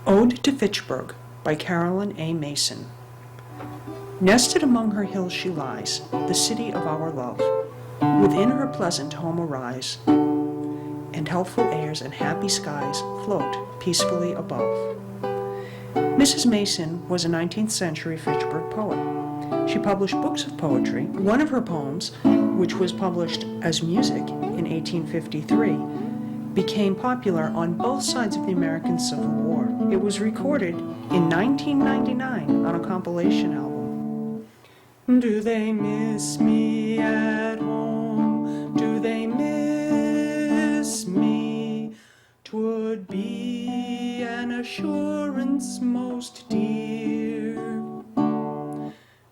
Ode to Fitchburg by Carolyn A. Mason. Nested among her hills she lies, the city of our love. Within her pleasant home arise, and healthful airs and happy skies float peacefully above. Mrs. Mason was a 19th century Fitchburg poet. She published books of poetry. One of her poems, which was published as music in 1853, became popular on both sides of the American Civil War. It was recorded in 1999 on a compilation album. Do they miss me at home? Do they miss me? 'Twould be an assurance most dear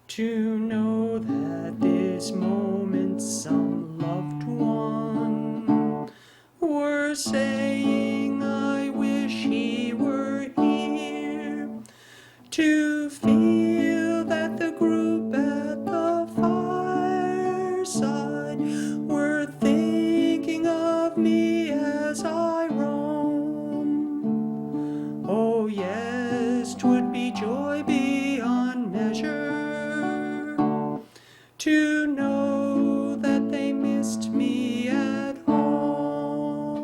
to know that this moment some loved one were saying, I wish he were here, to feel that the group at the fireside were thinking of me as I roam. Oh yes, 'twould be joy beyond measure to know that they missed me at home,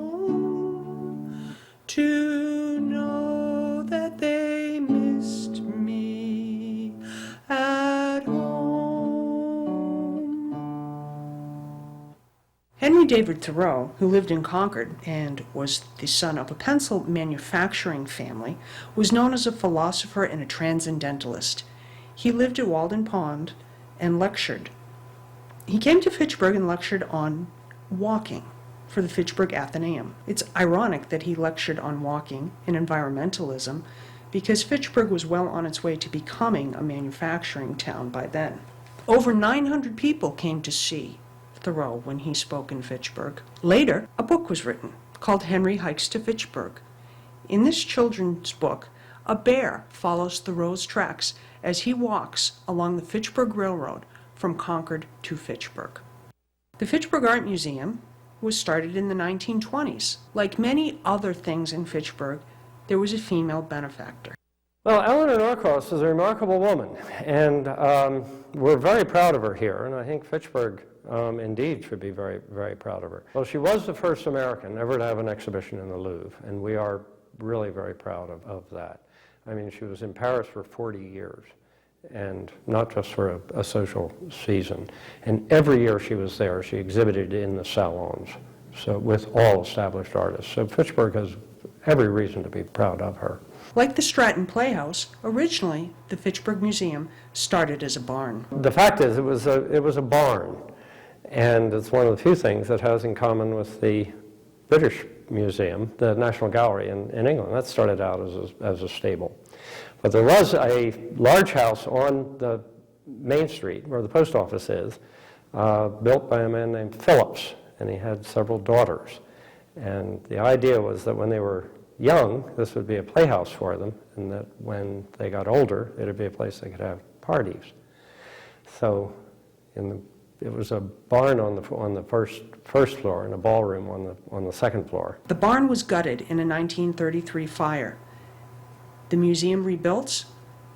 to know that they missed me at home. Henry David Thoreau, who lived in Concord and was the son of a pencil manufacturing family, was known as a philosopher and a transcendentalist. He lived at Walden Pond and lectured. He came to Fitchburg and lectured on walking for the Fitchburg Athenaeum. It's ironic that he lectured on walking and environmentalism because Fitchburg was well on its way to becoming a manufacturing town by then. Over 900 people came to see Thoreau when he spoke in Fitchburg. Later, a book was written called Henry Hikes to Fitchburg. In this children's book, a bear follows Thoreau's tracks as he walks along the Fitchburg Railroad from Concord to Fitchburg. The Fitchburg Art Museum was started in the 1920s. Like many other things in Fitchburg, there was a female benefactor. Well, Eleanor Norcross is a remarkable woman, and we're very proud of her here, and I think Fitchburg indeed should be very, very proud of her. Well, she was the first American ever to have an exhibition in the Louvre, and we are really very proud of that. I mean, she was in Paris for 40 years, and not just for a social season. And every year she was there, she exhibited in the salons, so with all established artists. So Fitchburg has every reason to be proud of her. Like the Stratton Playhouse, originally the Fitchburg Museum started as a barn. The fact is, it was a barn, and it's one of the few things that has in common with the British Museum, the National Gallery in England. That started out as a stable. But there was a large house on the main street where the post office is, built by a man named Phillips, and he had several daughters. And the idea was that when they were young, this would be a playhouse for them, and that when they got older, it would be a place they could have parties. So it was a barn on the first floor and a ballroom on the second floor. The barn was gutted in a 1933 fire. The museum rebuilt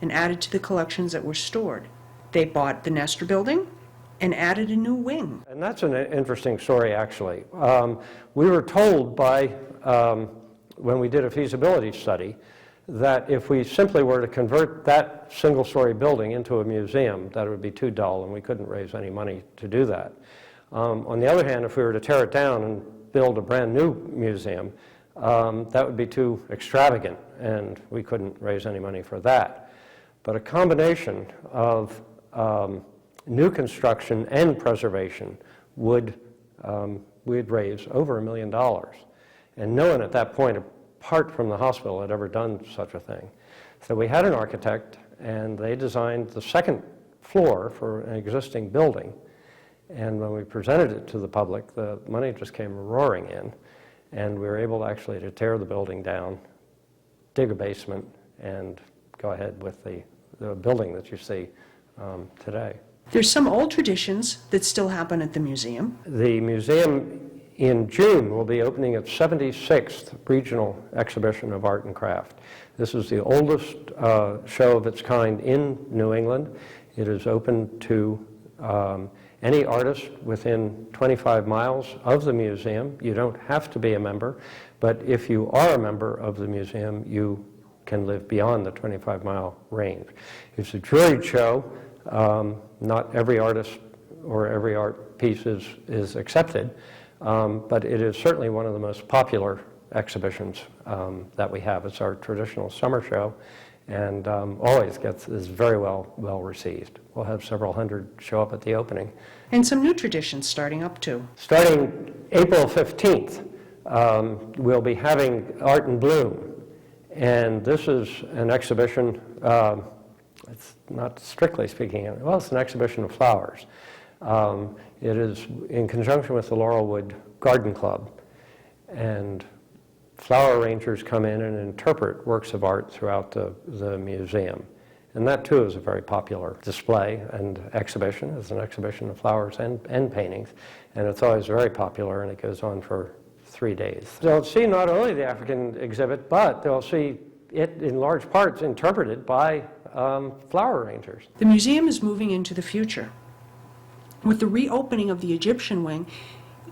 and added to the collections that were stored. They bought the Nestor building and added a new wing. And that's an interesting story, actually. We were told when we did a feasibility study, that if we simply were to convert that single-story building into a museum, that it would be too dull, and we couldn't raise any money to do that. On the other hand, if we were to tear it down and build a brand new museum, that would be too extravagant, and we couldn't raise any money for that. But a combination of new construction and preservation we'd raise over $1 million. And no one at that point, apart from the hospital, had ever done such a thing. So we had an architect, and they designed the second floor for an existing building. And when we presented it to the public, the money just came roaring in. And we were able actually to tear the building down, dig a basement, and go ahead with the building that you see today. There's some old traditions that still happen at the museum. The museum in June, we'll be opening its 76th regional exhibition of art and craft. This is the oldest show of its kind in New England. It is open to any artist within 25 miles of the museum. You don't have to be a member, but if you are a member of the museum, you can live beyond the 25-mile range. It's a juried show. Not every artist or every art piece is accepted, but it is certainly one of the most popular exhibitions that we have. It's our traditional summer show, and always is very well received. We'll have several hundred show up at the opening. And some new traditions starting up too. Starting April 15th, we'll be having Art in Bloom, and this is an exhibition. It's not strictly speaking, well, it's an exhibition of flowers. It is in conjunction with the Laurelwood Garden Club, and flower arrangers come in and interpret works of art throughout the museum. And that too is a very popular display and exhibition. It's an exhibition of flowers and paintings, and it's always very popular, and it goes on for 3 days. They'll see not only the African exhibit, but they'll see it in large parts interpreted by flower arrangers. The museum is moving into the future. With the reopening of the Egyptian wing,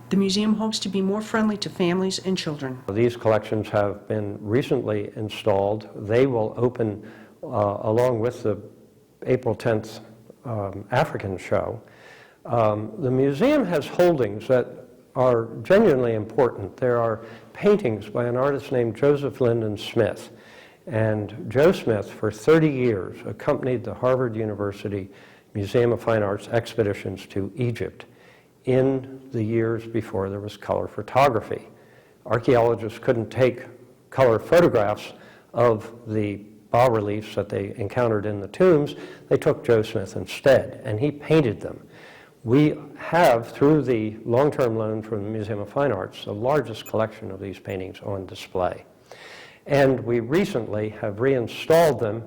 the museum hopes to be more friendly to families and children. These collections have been recently installed. They will open along with the April 10th African show. The museum has holdings that are genuinely important. There are paintings by an artist named Joseph Lyndon Smith. And Joe Smith, for 30 years, accompanied the Harvard University Museum of Fine Arts expeditions to Egypt in the years before there was color photography. Archaeologists couldn't take color photographs of the bas-reliefs that they encountered in the tombs. They took Joe Smith instead, and he painted them. We have, through the long-term loan from the Museum of Fine Arts, the largest collection of these paintings on display. And we recently have reinstalled them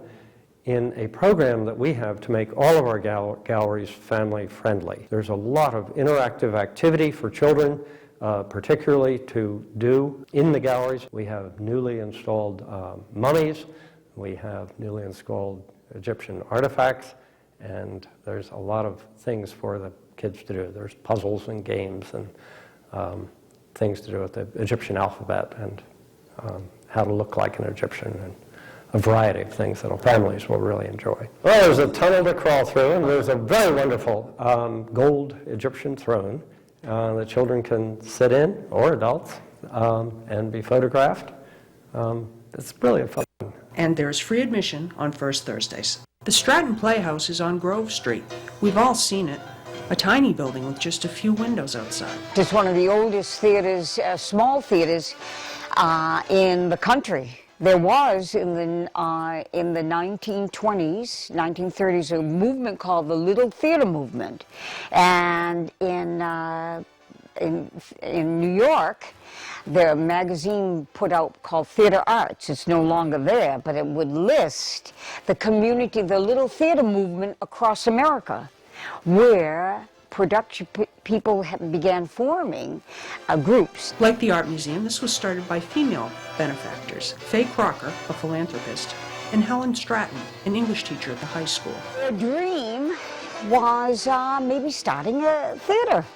in a program that we have to make all of our galleries family-friendly. There's a lot of interactive activity for children, particularly to do in the galleries. We have newly installed mummies. We have newly installed Egyptian artifacts, and there's a lot of things for the kids to do. There's puzzles and games and things to do with the Egyptian alphabet and how to look like an Egyptian, and a variety of things that families will really enjoy. Well, there's a tunnel to crawl through, and there's a very wonderful gold Egyptian throne that children can sit in, or adults, and be photographed. It's really fun. And there's free admission on first Thursdays. The Stratton Playhouse is on Grove Street. We've all seen it. A tiny building with just a few windows outside. It's one of the oldest theaters, small theaters, in the country. There was in the 1920s, 1930s, a movement called the Little Theater Movement, and in New York, the magazine put out called Theater Arts. It's no longer there, but it would list the community, the Little Theater Movement across America, where production people began forming groups. Like the Art Museum, this was started by female benefactors, Faye Crocker, a philanthropist, and Helen Stratton, an English teacher at the high school. Their dream was maybe starting a theater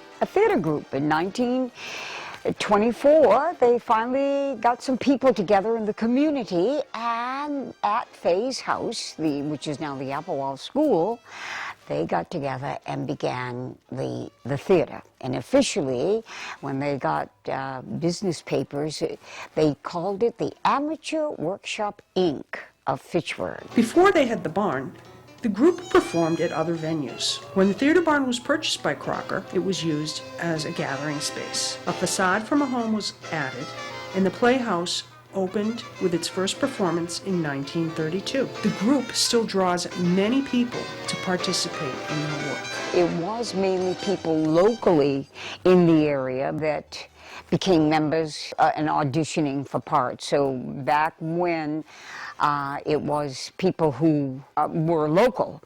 group. In 1924, they finally got some people together in the community, and at Faye's house, which is now the Applewall School, they got together and began the theater. And officially, when they got business papers, they called it the Amateur Workshop, Inc. of Fitchburg. Before they had the barn, the group performed at other venues. When the theater barn was purchased by Crocker, it was used as a gathering space. A facade from a home was added, and the Playhouse opened with its first performance in 1932. The group still draws many people to participate in their work. It was mainly people locally in the area that became members and auditioning for parts. So back when it was people who were local.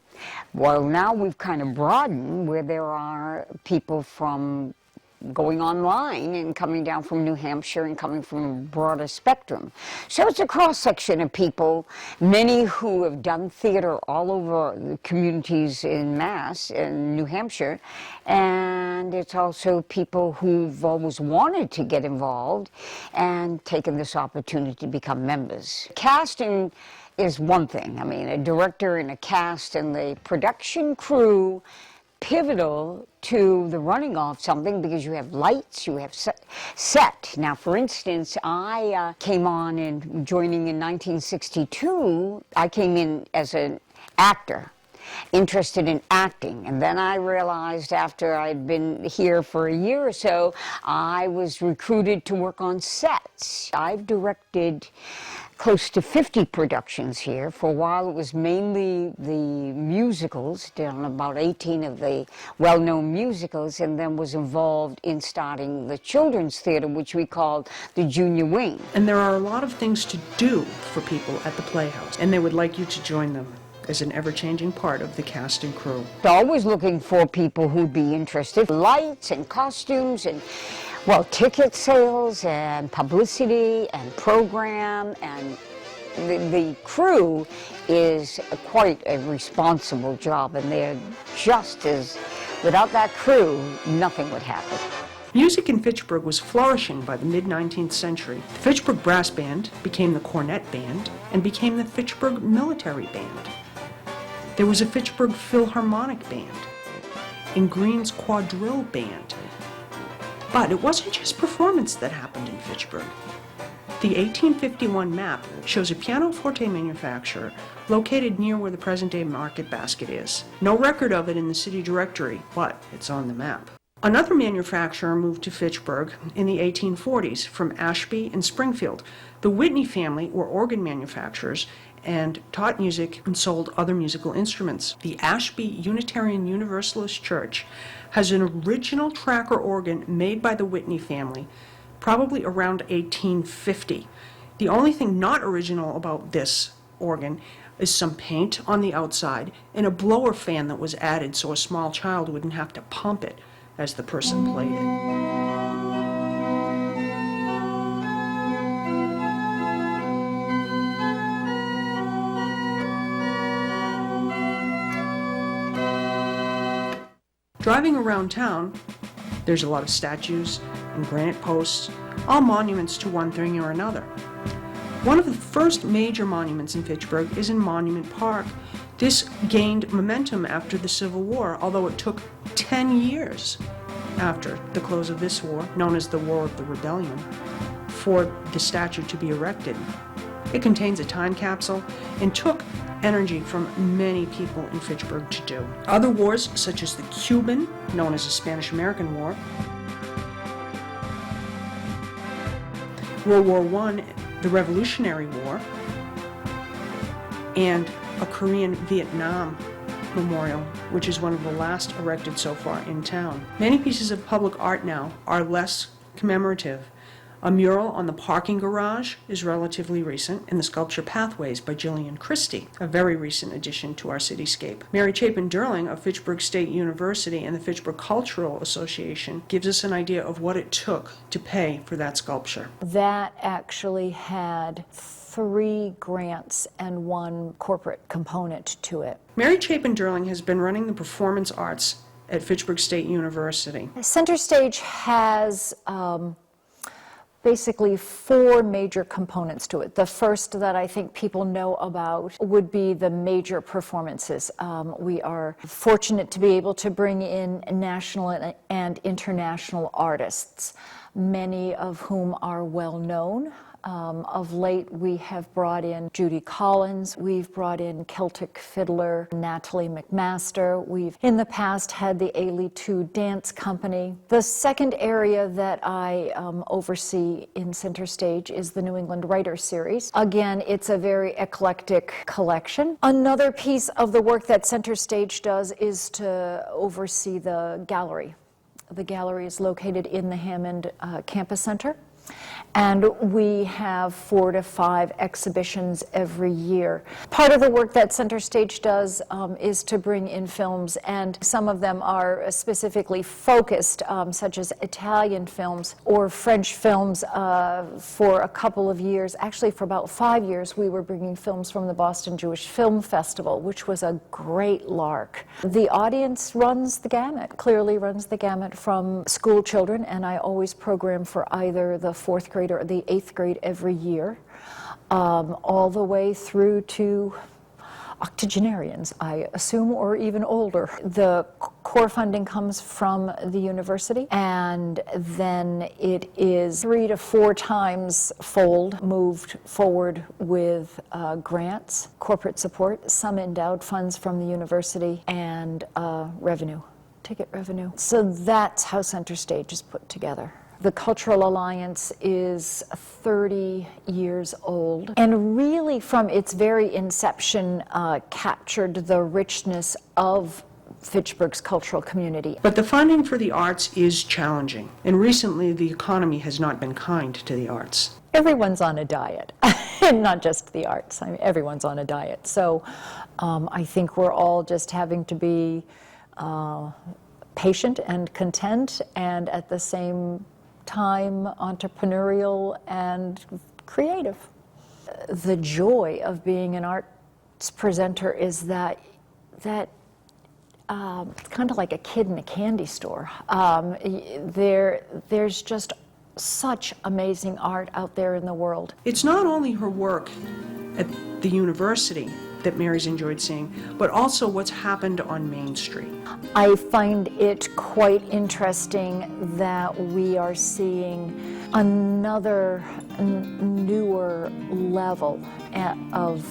Well, now we've kind of broadened where there are people from going online and coming down from New Hampshire and coming from a broader spectrum. So it's a cross-section of people, many who have done theater all over the communities in Mass and New Hampshire, and it's also people who've always wanted to get involved and taken this opportunity to become members. Casting is one thing. I mean, a director and a cast and the production crew pivotal to the running of something, because you have lights, you have set. Now, for instance, I came on and joining in 1962. I came in as an actor, interested in acting, and then I realized after I'd been here for a year or so, I was recruited to work on sets. I've directed close to 50 productions here. For a while it was mainly the musicals, done about 18 of the well-known musicals, and then was involved in starting the children's theater, which we called the Junior Wing. And there are a lot of things to do for people at the Playhouse, and they would like you to join them as an ever-changing part of the cast and crew. Always looking for people who'd be interested. Lights and costumes and, well, ticket sales and publicity and program, and the crew is quite a responsible job, and they're just as, without that crew, nothing would happen. Music in Fitchburg was flourishing by the mid-19th century. The Fitchburg Brass Band became the Cornet Band and became the Fitchburg Military Band. There was a Fitchburg Philharmonic Band and Green's Quadrille Band. But it wasn't just performance that happened in Fitchburg. The 1851 map shows a pianoforte manufacturer located near where the present-day Market Basket is. No record of it in the city directory, but it's on the map. Another manufacturer moved to Fitchburg in the 1840s from Ashby and Springfield. The Whitney family were organ manufacturers and taught music and sold other musical instruments. The Ashby Unitarian Universalist Church has an original tracker organ made by the Whitney family, probably around 1850. The only thing not original about this organ is some paint on the outside and a blower fan that was added so a small child wouldn't have to pump it as the person played it. Driving around town, there's a lot of statues and granite posts, all monuments to one thing or another. One of the first major monuments in Fitchburg is in Monument Park. This gained momentum after the Civil War, although it took 10 years after the close of this war, known as the War of the Rebellion, for the statue to be erected. It contains a time capsule and took energy from many people in Fitchburg to do. Other wars, such as the Cuban, known as the Spanish-American War, World War I, the Revolutionary War, and a Korean-Vietnam memorial, which is one of the last erected so far in town. Many pieces of public art now are less commemorative. A mural on the parking garage is relatively recent, and the sculpture Pathways by Gillian Christie, a very recent addition to our cityscape. Mary Chapin Durling of Fitchburg State University and the Fitchburg Cultural Association gives us an idea of what it took to pay for that sculpture. That actually had 3 grants and 1 corporate component to it. Mary Chapin Durling has been running the performance arts at Fitchburg State University. Center Stage has basically 4 major components to it. The first that I think people know about would be the major performances. We are fortunate to be able to bring in national and international artists, many of whom are well known. Of late, we have brought in Judy Collins, we've brought in Celtic fiddler Natalie McMaster, we've in the past had the Ailey 2 Dance Company. The second area that I oversee in Center Stage is the New England Writers Series. Again, it's a very eclectic collection. Another piece of the work that Center Stage does is to oversee the gallery. The gallery is located in the Hammond Campus Center. And we have 4 to 5 exhibitions every year. Part of the work that Center Stage does is to bring in films, and some of them are specifically focused, such as Italian films or French films. For a couple of years, actually for about 5 years, we were bringing films from the Boston Jewish Film Festival, which was a great lark. The audience runs the gamut, clearly runs the gamut from school children, and I always program for either the 4th grade or the 8th grade every year, all the way through to octogenarians, I assume, or even older. The core funding comes from the university, and then it is 3 to 4 times fold moved forward with grants, corporate support, some endowed funds from the university, and revenue, ticket revenue. So that's how Center Stage is put together. The Cultural Alliance is 30 years old, and really from its very inception captured the richness of Fitchburg's cultural community. But the funding for the arts is challenging, and recently the economy has not been kind to the arts. Everyone's on a diet, and not just the arts. I mean, everyone's on a diet. So I think we're all just having to be patient and content, and at the same time entrepreneurial and creative. The joy of being an arts presenter is that it's kind of like a kid in a candy store. There's just such amazing art out there in the world. It's not only her work at the university that Mary's enjoyed seeing, but also what's happened on Main Street. I find it quite interesting that we are seeing another newer level of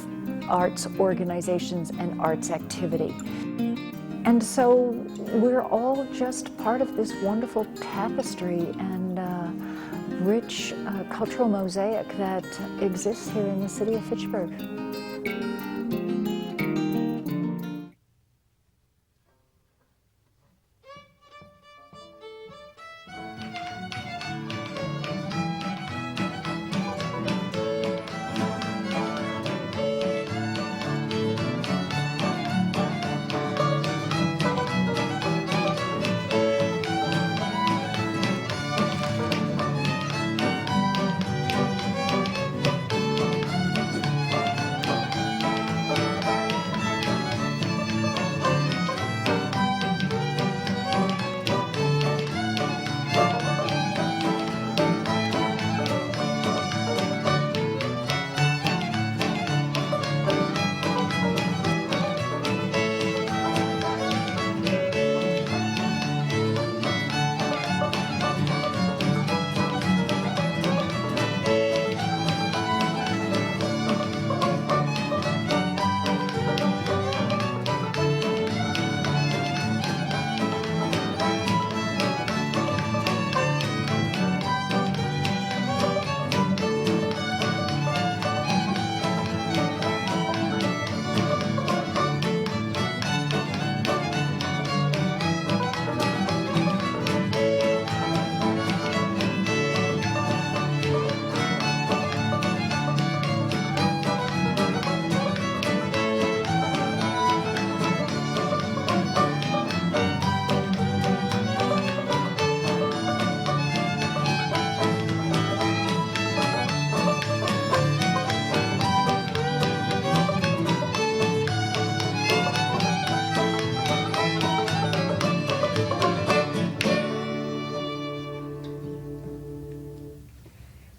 arts organizations and arts activity. And so we're all just part of this wonderful tapestry and rich cultural mosaic that exists here in the city of Fitchburg.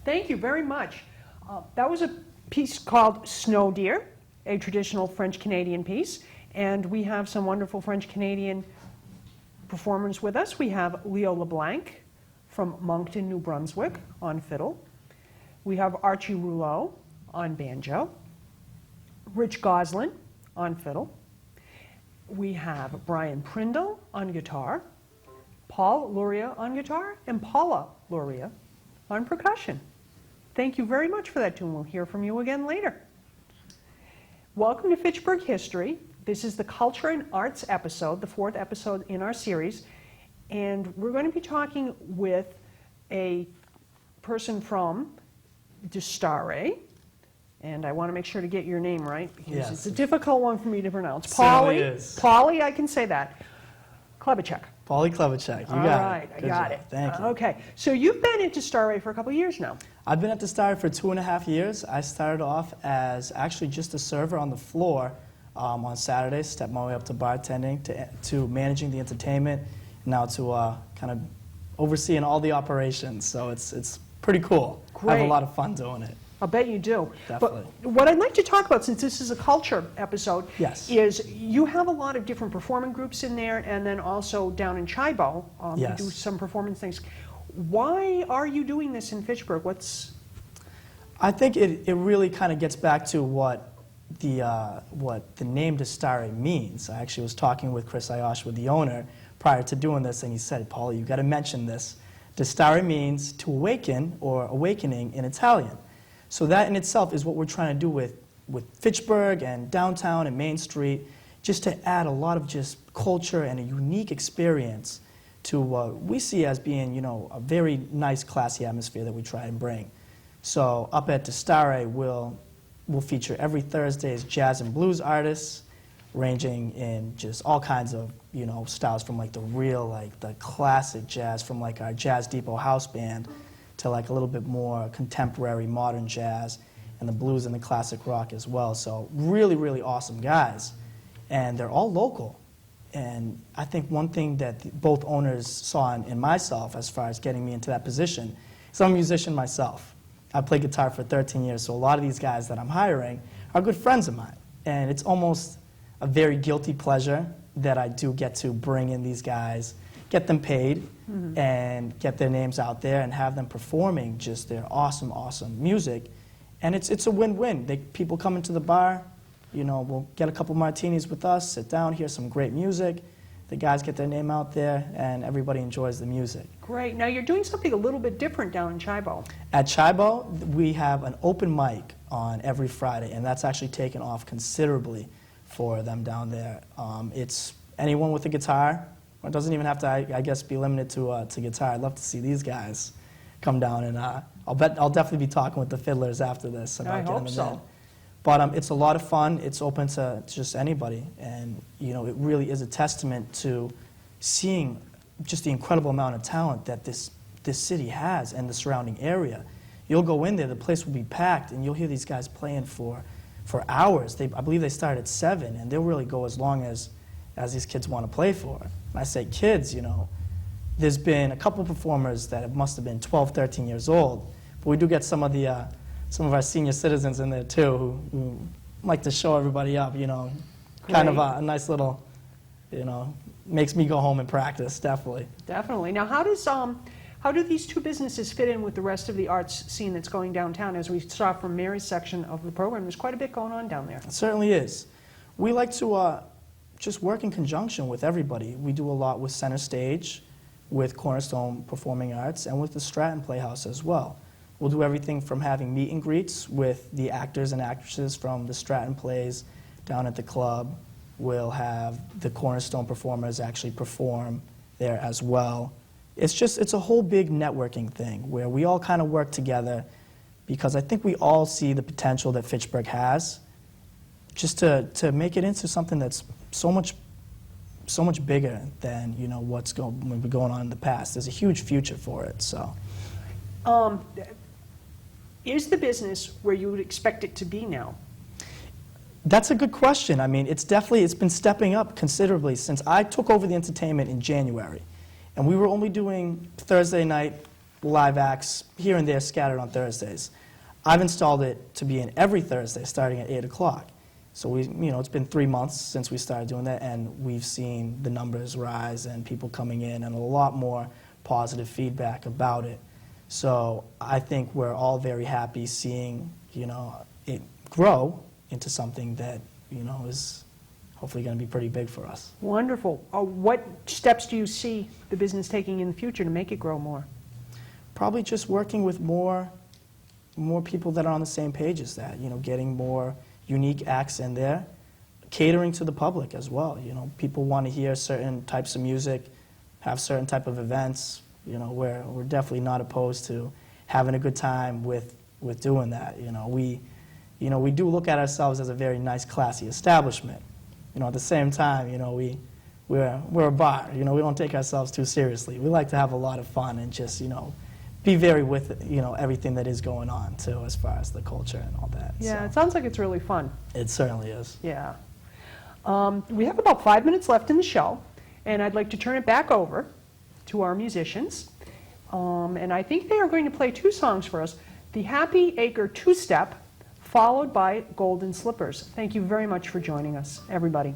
Thank you very much. That was a piece called Snow Deer, a traditional French-Canadian piece, and we have some wonderful French-Canadian performers with us. We have Leo LeBlanc from Moncton, New Brunswick on fiddle. We have Archie Rouleau on banjo, Rich Goslin on fiddle. We have Brian Prindle on guitar, Paul Luria on guitar, and Paula Luria on percussion. Thank you very much for that tune. We'll hear from you again later. Welcome to Fitchburg History. This is the Culture and Arts episode, the 4th episode in our series, and we're going to be talking with a person from Distare, and I want to make sure to get your name right because Yes. it's a difficult one for me to pronounce. Certainly is. Polly, I can say that. Klebachek. Paulie Klebachek, you All got right, it. I Good got job. it. Thank you. Okay, so you've been at Distare for a couple of years now. I've been at the Star for 2.5 years. I started off as actually just a server on the floor on Saturdays, stepped my way up to bartending, to managing the entertainment, now to kind of overseeing all the operations. So it's pretty cool. I have Great. a lot of fun doing it. I'll bet you do. Definitely. But what I'd like to talk about, since this is a culture episode, Yes. is you have a lot of different performing groups in there, and then also down in Chibo, Yes. you do some performance things. Why are you doing this in Fitchburg? I think it really kind of gets back to what the name Distare means. I actually was talking with Chris Ayosh, with the owner, prior to doing this, and he said, Paul, you got to mention this. Distare means to awaken or awakening in Italian. So that in itself is what we're trying to do with Fitchburg and downtown and Main Street, just to add a lot of just culture and a unique experience to what we see as being, you know, a very nice, classy atmosphere that we try and bring. So up at Distare, we'll feature every Thursday's jazz and blues artists, ranging in just all kinds of, you know, styles, from like the real, like the classic jazz from like our Jazz Depot house band to like a little bit more contemporary modern jazz, and the blues and the classic rock as well. So really, really awesome guys. And they're all local. And I think one thing that both owners saw in myself as far as getting me into that position is I'm a musician myself. I played guitar for 13 years, so a lot of these guys that I'm hiring are good friends of mine. And it's almost a very guilty pleasure that I do get to bring in these guys, get them paid, and get their names out there and have them performing just their awesome, awesome music. And it's a win-win. People come into the bar, you know, we'll get a couple martinis with us, sit down, hear some great music. The guys get their name out there, and everybody enjoys the music. Great. Now you're doing something a little bit different down in Chibo. At Chibo, we have an open mic on every Friday, and that's actually taken off considerably for them down there. It's anyone with a guitar. It doesn't even have to, I guess, be limited to guitar. I'd love to see these guys come down, and I'll definitely be talking with the fiddlers after this about I getting hope them so. in. But it's a lot of fun. It's open to just anybody, and you know, it really is a testament to seeing just the incredible amount of talent that this city has and the surrounding area. You'll go in there, the place will be packed, and you'll hear these guys playing for hours. I believe they start at 7, and they'll really go as long as these kids want to play for. And I say kids, you know, there's been a couple performers that must have been 12, 13 years old, but we do get some of our senior citizens in there too who like to show everybody up, you know, kind of Great. a nice little, you know, makes me go home and practice, definitely. Definitely. Now, how do these two businesses fit in with the rest of the arts scene that's going downtown? As we saw from Mary's section of the program, there's quite a bit going on down there. It certainly is. We like to just work in conjunction with everybody. We do a lot with Center Stage, with Cornerstone Performing Arts, and with the Stratton Playhouse as well. We'll do everything from having meet and greets with the actors and actresses from the Stratton plays down at the club. We'll have the Cornerstone performers actually perform there as well. It's a whole big networking thing where we all kind of work together, because I think we all see the potential that Fitchburg has, just to make it into something that's so much bigger than, you know, what's been going on in the past. There's a huge future for it. So, Is the business where you would expect it to be now? that's a good question. I mean, it's been stepping up considerably since I took over the entertainment in January. And we were only doing Thursday night live acts here and there scattered on Thursdays. I've installed it to be in every Thursday starting at 8 o'clock. So it's been 3 months since we started doing that, and we've seen the numbers rise and people coming in and a lot more positive feedback about it. So I think we're all very happy seeing, it grow into something that, is hopefully going to be pretty big for us. Wonderful. What steps do you see the business taking in the future to make it grow more? Probably just working with more people that are on the same page as that, getting more unique acts in there, catering to the public as well. People want to hear certain types of music, have certain type of events. We're definitely not opposed to having a good time with doing that. We do look at ourselves as a very nice, classy establishment. At the same time, we're a bar. We don't take ourselves too seriously. We like to have a lot of fun and just, be very with, everything that is going on, too, as far as the culture and all that. Yeah, So it sounds like it's really fun. it certainly is. Yeah. We have about 5 minutes left in the show, and I'd like to turn it back over to our musicians. And I think they are going to play 2 songs for us, the Happy Acre Two-Step, followed by Golden Slippers. Thank you very much for joining us, everybody.